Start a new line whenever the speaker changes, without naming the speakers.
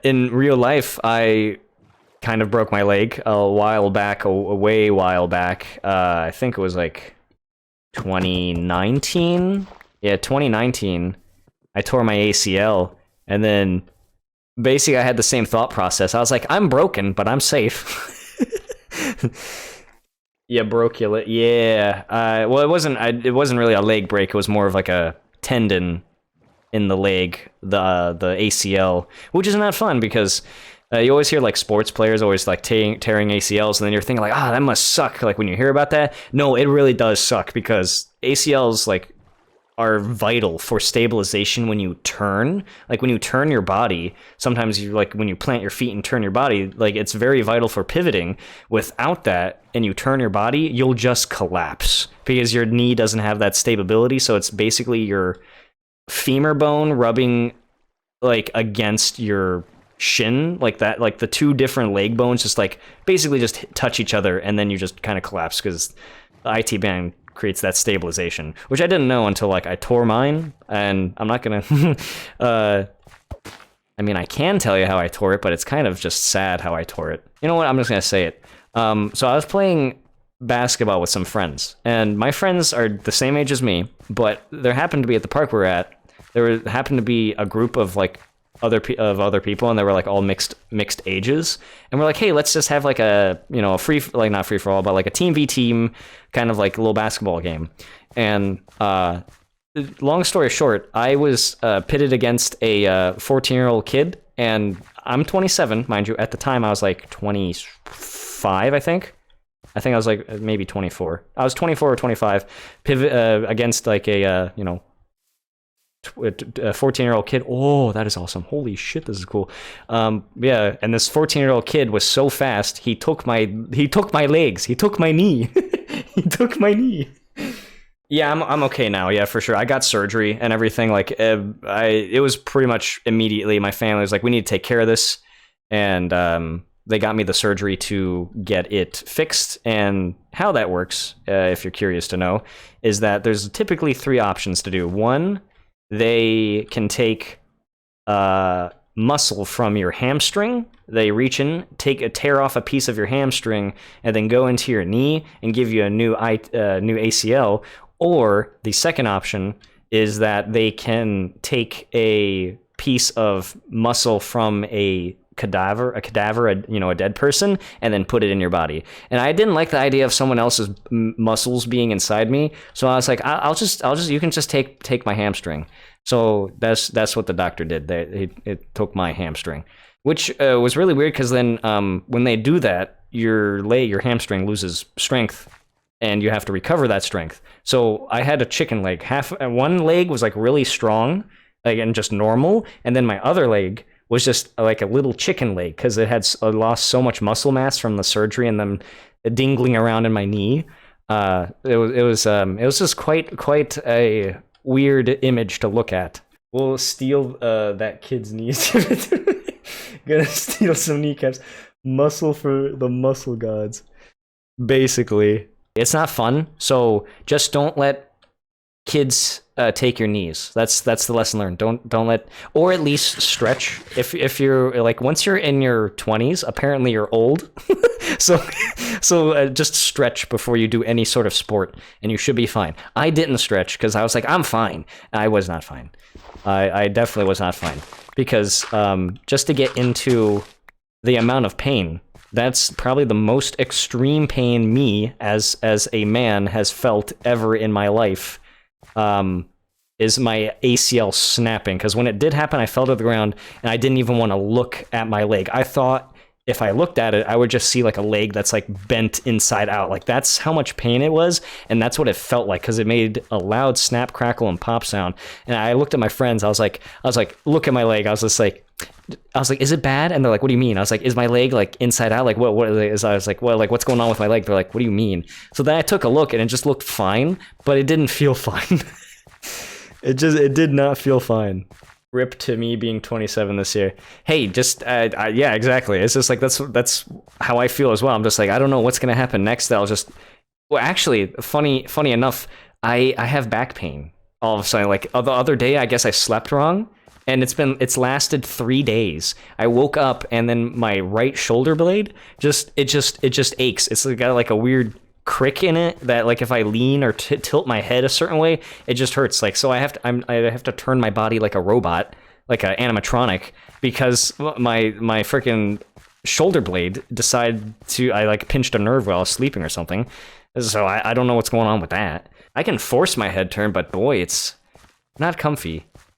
In real life, I kind of broke my leg a while back, a way while back. I think it was like 2019. Yeah, 2019. I tore my ACL, and then basically I had the same thought process. I was like, I'm broken, but I'm safe. Yeah, broke your leg. Yeah. Well, it wasn't really a leg break. It was more of like a tendon in the leg, the ACL, which is not fun because you always hear like sports players always like tearing ACLs, and then you're thinking like, that must suck. Like when you hear about that, no, it really does suck because ACLs like are vital for stabilization when you turn. Like when you turn your body, sometimes you like when you plant your feet and turn your body, like it's very vital for pivoting. Without that, and you turn your body, you'll just collapse because your knee doesn't have that stability. So it's basically your femur bone rubbing like against your shin, like that, like the two different leg bones just like basically just touch each other, and then you just kind of collapse because the IT band creates that stabilization, which I didn't know until like I tore mine. And I'm not gonna I mean, I can tell you how I tore it, but it's kind of just sad how I tore it. You know what, I'm just gonna say it. So I was playing basketball with some friends, and my friends are the same age as me, but there happened to be at the park we're at, happened to be a group of like other people, and they were like all mixed ages, and we're like, hey, let's just have like a, you know, a free, like not free for all, but like a team v team kind of like a little basketball game. And long story short, I was pitted against a 14-year-old kid, and I'm 27, mind you. At the time I was like 25, I think I was like maybe 24. I was 24 or 25, pivot against like a you know, a 14-year-old kid. Oh, that is awesome. Holy shit, this is cool. Yeah, and this 14-year-old kid was so fast, he took my legs, he took my knee. He took my knee. Yeah, I'm okay now. Yeah, for sure. I got surgery and everything. Like it was pretty much immediately, my family was like, we need to take care of this, and they got me the surgery to get it fixed. And how that works, if you're curious to know, is that there's typically 3 options to do. One, they can take muscle from your hamstring. They reach in, tear off a piece of your hamstring, and then go into your knee and give you a new ACL. Or the second option is that they can take a piece of muscle from a cadaver, you know, a dead person, and then put it in your body. And I didn't like the idea of someone else's muscles being inside me, so I was like, I'll just you can just take my hamstring. So that's what the doctor did. It took my hamstring, which was really weird because then when they do that, your hamstring loses strength, and you have to recover that strength. So I had a chicken leg. One leg was like really strong, like, and just normal, and then my other leg was just like a little chicken leg because it had lost so much muscle mass from the surgery and them dingling around in my knee. It was just quite a weird image to look at. We'll steal that kid's knees. Gonna steal some kneecaps. Muscle for the muscle gods. Basically, it's not fun. So just don't let kids take your knees. That's the lesson learned. Don't let, or at least stretch. If you're like, once you're in your 20s, apparently you're old. so just stretch before you do any sort of sport, and you should be fine. I didn't stretch because I was like, I'm fine. I was not fine. I definitely was not fine because just to get into the amount of pain, that's probably the most extreme pain me as a man has felt ever in my life. Is my ACL snapping, because when it did happen, I fell to the ground and I didn't even want to look at my leg. I thought if I looked at it, I would just see like a leg that's like bent inside out. Like that's how much pain it was, and that's what it felt like because it made a loud snap, crackle, and pop sound. And I looked at my friends. I was like, look at my leg. I was like, is it bad? And they're like, what do you mean? I was like, is my leg like inside out? Like what is? I was like, well, like what's going on with my leg? They're like, what do you mean? So then I took a look and it just looked fine, but it didn't feel fine. It did not feel fine. Rip to me being 27 this year. Hey, just yeah, exactly. It's just like that's how I feel as well. I'm just like, I don't know what's gonna happen next. I'll just, well, actually, funny enough, I have back pain all of a sudden. Like the other day, I guess I slept wrong, and it's lasted 3 days. I woke up and then my right shoulder blade just aches. It's got like a weird crick in it that like if I lean or tilt my head a certain way, it just hurts. Like so I have to turn my body like a robot, like an animatronic, because my freaking shoulder blade decided to I like pinched a nerve while I was sleeping or something. So I don't know what's going on with that. I can force my head turn, but boy, it's not comfy.